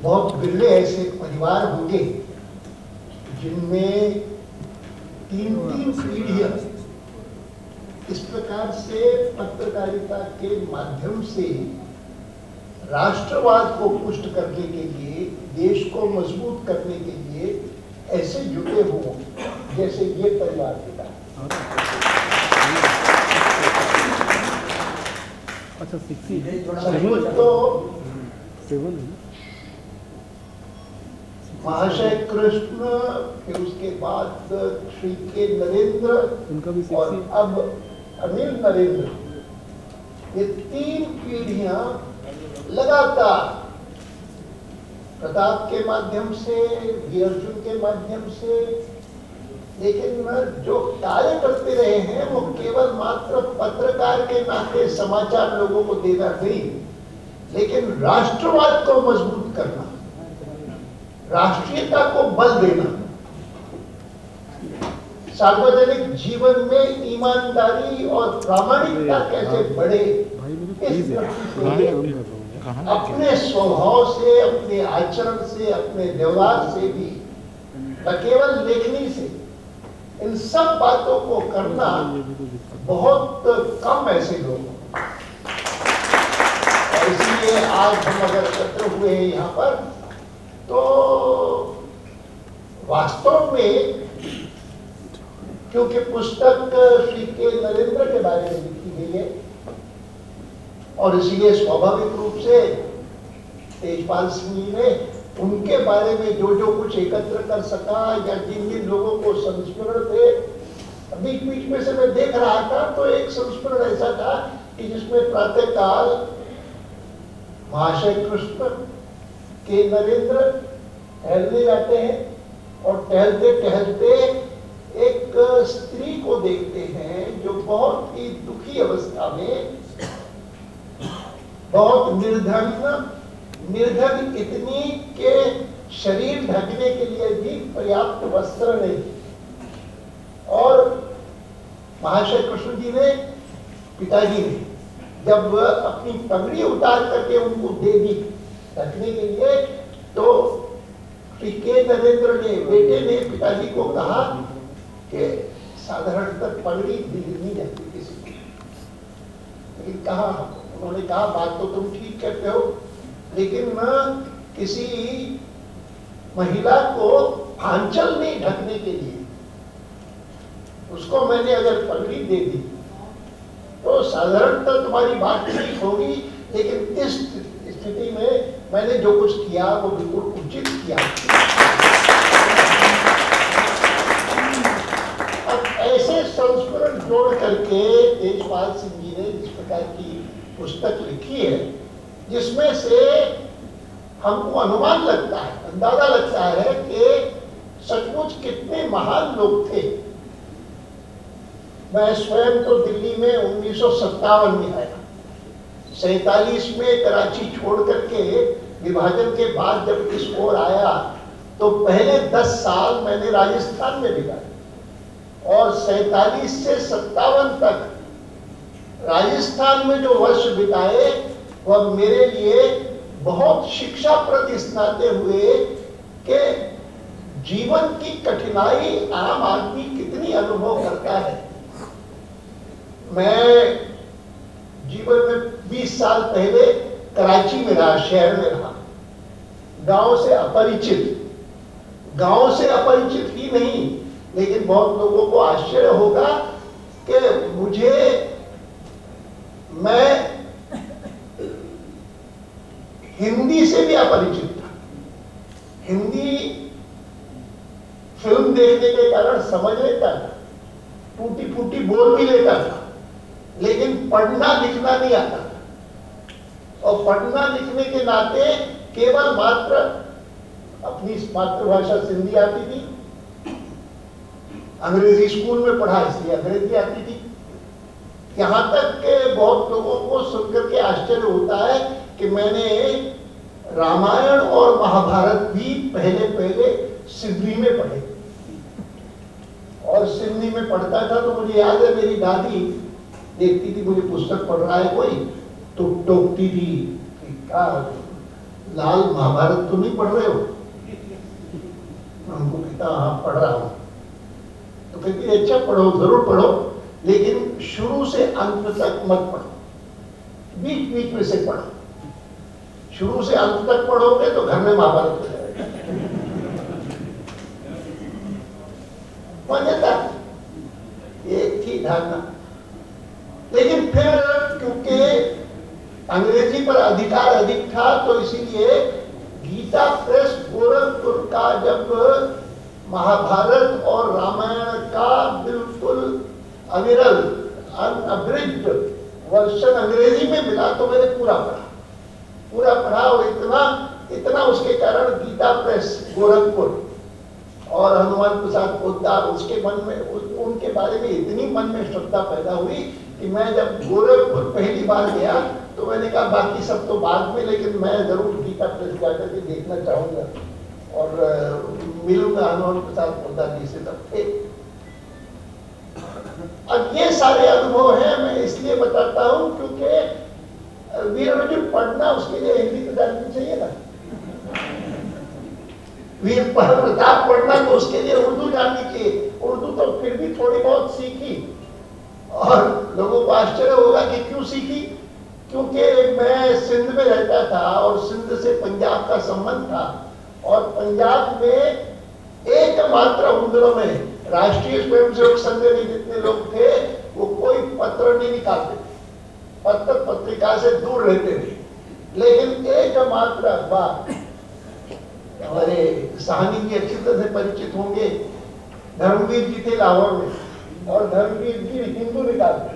बहुत बिरले ऐसे परिवार होंगे जिनमें 3-3 पीढ़ियां इस प्रकार से पत्रकारिता के माध्यम से राष्ट्रवाद को पुष्ट करने के लिए, देश को मजबूत करने के लिए ऐसे जुटे हों जैसे ये परिवार था। अच्छा, तो महाशय कृष्ण, फिर उसके बाद श्री के नरेंद्र, उनका भी और अब अनिल नरेंद्र, ये 3 पीढ़ियां लगातार प्रताप के माध्यम से, वी अर्जुन के माध्यम से, लेकिन जो कार्य करते रहे हैं वो केवल मात्र पत्रकार के नाते समाचार लोगों को देना नहीं, लेकिन राष्ट्रवाद को मजबूत करना, राष्ट्रीयता को बल देना, सार्वजनिक जीवन में ईमानदारी और प्रामाणिकता कैसे बढ़े, अपने स्वभाव से, अपने आचरण से, अपने व्यवहार से भी, न केवल लेखनी से, इन सब बातों को करना बहुत कम ऐसे लोग हैं। और इसलिए आज हम अगर एकत्र हुए हैं यहाँ पर, तो वास्तव में क्योंकि पुस्तक श्री के नरेंद्र के बारे में लिखी गई है और इसलिए स्वाभाविक रूप से तेजपाल सिंह जी ने उनके बारे में जो जो कुछ एकत्र कर सका या जिन जिन लोगों को संस्मरण थे, बीच बीच में से मैं देख रहा था तो एक संस्मरण ऐसा था कि जिसमें प्रातःकाल महाशय कृष्ण के नरेंद्र टहलने जाते हैं और टहलते टहलते एक स्त्री को देखते हैं जो बहुत ही दुखी अवस्था में, बहुत निर्धन इतनी के शरीर ढकने के लिए भी पर्याप्त वस्त्र नहीं, और महाशय कृष्ण जी ने, पिताजी ने जब अपनी पगड़ी उतार करके उनको दे दी ढकने के लिए, तो श्री के नरेंद्र ने, बेटे ने पिताजी को कहा कि साधारणतः पगड़ी दी नहीं जाती किसी को, लेकिन कहा, उन्होंने कहा बात तो तुम ठीक कहते हो, लेकिन किसी महिला को आंचल नहीं ढकने के लिए उसको मैंने अगर पगड़ी दे दी तो साधारणतः तुम्हारी बात ठीक होगी, लेकिन इस स्थिति में मैंने जो कुछ किया वो बिल्कुल उचित किया। अब ऐसे संस्मरण जोड़ करके तेजपाल सिंह जी ने जिस प्रकार की पुस्तक लिखी है, जिसमें से हमको अनुमान लगता है, अंदाजा लगता है कि सचमुच कितने महान लोग थे। मैं स्वयं तो दिल्ली में 1957 में आया, 47 में कराची छोड़ करके विभाजन के बाद जब इस ओर आया तो पहले 10 साल मैंने राजस्थान में बिताए, और 47 से 57 तक राजस्थान में जो वर्ष बिताए वह मेरे लिए बहुत शिक्षाप्रद इस नाते हुए कि जीवन की कठिनाई आम आदमी कितनी अनुभव करता है। मैं जीवन में 20 साल पहले कराची में रहा, शहर में रहा, गांव से अपरिचित ही नहीं, लेकिन बहुत लोगों को आश्चर्य होगा कि मैं हिंदी से भी अपरिचित था। हिंदी फिल्म देखने के कारण समझ लेता था, टूटी फूटी बोल भी लेता था, लेकिन पढ़ना लिखना नहीं आता था। और पढ़ना लिखने के नाते केवल मात्र अपनी मातृभाषा सिंधी आती थी, अंग्रेजी स्कूल में पढ़ा इसलिए अंग्रेजी आती थी। यहाँ तक के बहुत लोगों को सुनकर के आश्चर्य होता है कि मैंने रामायण और महाभारत भी पहले सिंधी में पढ़े, और सिंधी में पढ़ता था तो मुझे याद है मेरी दादी देखती थी मुझे पुस्तक पढ़ रहा है कोई, तो टोकती थी कि क्या लाल महाभारत तो नहीं पढ़ रहे हो? हमको कहता हाँ पढ़ रहा हूँ। तो कहती अच्छा पढ़ो, जरूर पढ़ो, लेकिन शुरू से अंत तक मत पढ़ो, बीच बीच में से पढ़ो। शुरू से अंत तक पढ़ोगे तो घर में महाभारत हो जाएगा। मान्यता एक थी धारणा, लेकिन फिर क्योंकि अंग्रेजी पर अधिकार अधिक था तो इसीलिए गीता प्रेस गोरखपुर का जब महाभारत और रामायण का बिल्कुल अविरल अनअब्रिज्ड वर्षन अंग्रेजी में मिला तो मैंने पूरा पढ़ा और इतना उसके कारण गीता प्रेस गोरखपुर और हनुमान प्रसाद पोद्दार उसके मन में उनके बारे में इतनी मन में श्रद्धा पैदा हुई कि मैं जब गोरखपुर पहली बार गया तो मैंने कहा बाकी सब तो बाद में, लेकिन मैं जरूर गीता प्रेस जाकर के देखना चाहूंगा और मिलूंगा हनुमान प्रसाद पोद्दार जी से। तब थे। अब ये सारे अनुभव हैं, मैं इसलिए बताता हूं क्योंकि वीर अर्जुन पढ़ना उसके लिए हिंदी तो जाननी चाहिए ना। वीर प्रताप पढ़ना तो उसके लिए उर्दू जाननी चाहिए। उर्दू तो फिर भी थोड़ी बहुत सीखी और लोगों को आश्चर्य होगा कि क्यों सीखी, क्योंकि मैं सिंध में रहता था और सिंध से पंजाब का संबंध था और पंजाब में एकमात्र उन दिनों में राष्ट्रीय स्वयंसेवक संघ में जितने लोग थे वो कोई पत्र नहीं निकालते थे, पत्र पत्रिका से दूर रहते थे, लेकिन एकमात्र अखबार, हमारे साहनी जी अच्छी तरह से परिचित होंगे, धर्मवीर जी थे लाहौर में और धर्मवीर जी हिंदू निकालते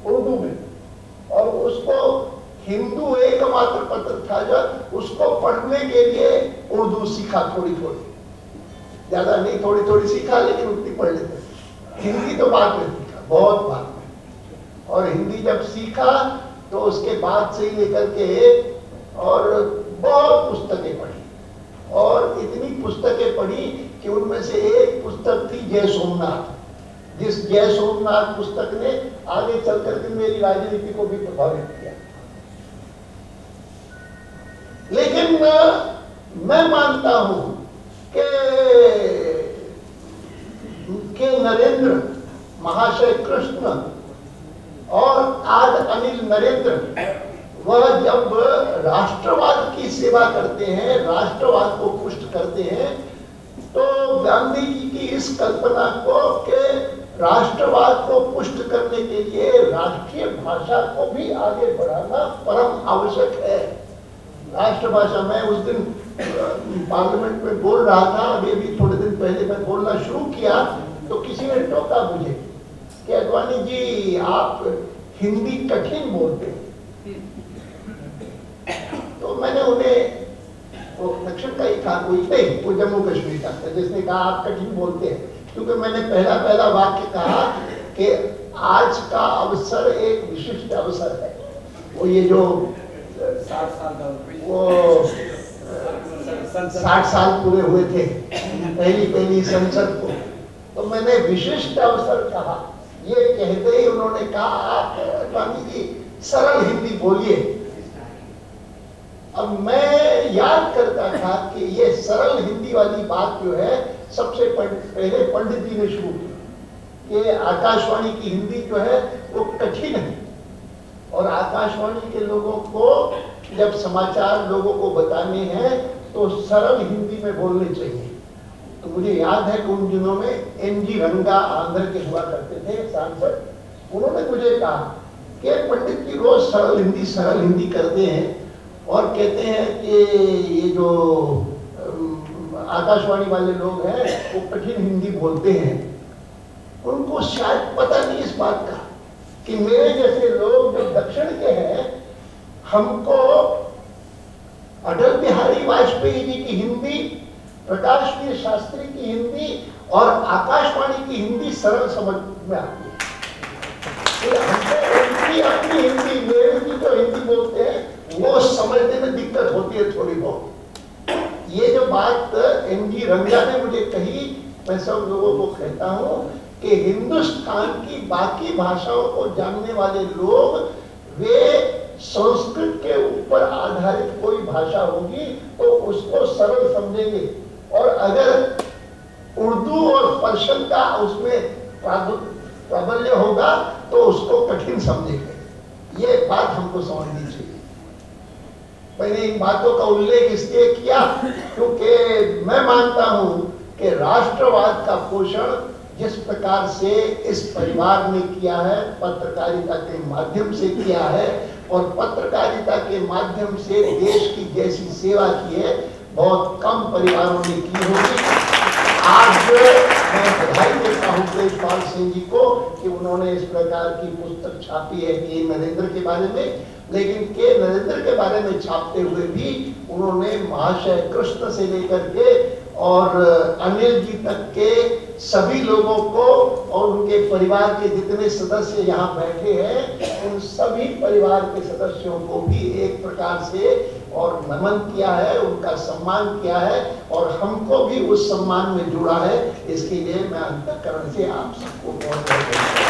उर्दू में और उसको हिंदू एकमात्र पत्र था जो उसको पढ़ने के लिए उर्दू सीखा, थोड़ी ज्यादा नहीं, थोड़ी सीखा, लेकिन उतनी पढ़ लेते। हिंदी तो बाद में सीखा, बहुत बाद में, और हिंदी जब सीखा तो उसके बाद से ही लेकर के और बहुत पुस्तकें पढ़ी और इतनी पुस्तकें पढ़ी कि उनमें से एक पुस्तक थी जय सोमनाथ, जिस जय सोमनाथ पुस्तक ने आगे चल करके मेरी राजनीति को भी प्रभावित किया। लेकिन मैं मानता हूं कि नरेंद्र महाशय कृष्ण और आज अनिल नरेंद्र वह जब राष्ट्रवाद की सेवा करते हैं, राष्ट्रवाद को पुष्ट करते हैं, तो गांधी जी की इस कल्पना को कि राष्ट्रवाद को पुष्ट करने के लिए राष्ट्रीय भाषा को भी आगे बढ़ाना परम आवश्यक है। राष्ट्रभाषा, मैं उस दिन पार्लियामेंट में बोल रहा था, अभी थोड़े दिन पहले मैं बोलना शुरू किया तो किसी ने टोका मुझे कि अडवाणी जी आप हिंदी कठिन बोलते हैं। तो मैंने उन्हें, वो दक्षिण का ही था, कोई नहीं, वो जम्मू कश्मीर का था, जिसने कहा आप कठिन बोलते हैं, क्योंकि मैंने पहला वाक्य कहा कि आज का अवसर एक विशिष्ट अवसर है। वो ये जो 60 साल पूरे हुए थे पहली संसद को, तो मैंने विशिष्ट अवसर कहा। ये कहते ही उन्होंने कहा आप स्वामी जी सरल हिंदी बोलिए। अब मैं याद करता था कि ये सरल हिंदी वाली बात जो है सबसे पहले पंडित जी ने शुरू की कि आकाशवाणी की हिंदी जो है वो कठिन है और आकाशवाणी के लोगों को जब समाचार लोगों को बताने हैं तो सरल हिंदी में बोलने चाहिए। तो मुझे याद है कि उन दिनों में एनजी रंगा आंध्र के हुआ करते थे सांसद, उन्होंने मुझे कहा कि पंडित जी रोज सरल हिंदी करते हैं और कहते हैं कि ये जो आकाशवाणी वाले लोग हैं वो कठिन हिंदी बोलते हैं। उनको शायद पता नहीं इस बात का कि मेरे जैसे लोग जो दक्षिण के हैं, हमको अटल बिहारी वाजपेयी जी की हिंदी, प्रकाश वीर शास्त्री की हिंदी और आकाशवाणी की हिंदी सरल समझ में आती है। हमको अपनी हिंदी, मेरे भी तो हिंदी बोलते हैं, वो समझने में दिक्कत होती है थोड़ी बहुत। ये जो बात एनजी रंगा ने मुझे कही, मैं सब लोगों को कहता हूँ कि हिंदुस्तान की बाकी भाषाओं को जानने वाले लोग वे संस्कृत के ऊपर आधारित कोई भाषा होगी तो उसको सरल समझेंगे, और अगर उर्दू और पर्शियन का उसमें प्राबल्य होगा तो उसको कठिन समझेंगे। ये बात हमको समझनी चाहिए। मैंने इन बातों का उल्लेख इसलिए किया क्योंकि मैं मानता हूं कि राष्ट्रवाद का पोषण जिस प्रकार से इस परिवार ने किया है, पत्रकारिता के माध्यम से किया है, और पत्रकारिता के माध्यम से देश की जैसी सेवा की है, बहुत कम परिवारों ने की होगी। आज मैं बधाई देता हूँ तेजपाल सिंह जी को कि उन्होंने इस प्रकार की पुस्तक छापी है के नरेंद्र के बारे में, लेकिन के नरेंद्र के बारे में छापते हुए भी उन्होंने महाशय कृष्ण से लेकर के और अनिल जी तक के सभी लोगों को और उनके परिवार के जितने सदस्य यहाँ बैठे हैं उन सभी परिवार के सदस्यों को भी एक प्रकार से और नमन किया है, उनका सम्मान किया है, और हमको भी उस सम्मान में जुड़ा है। इसके लिए मैं अंतःकरण से आप सबको बहुत बहुत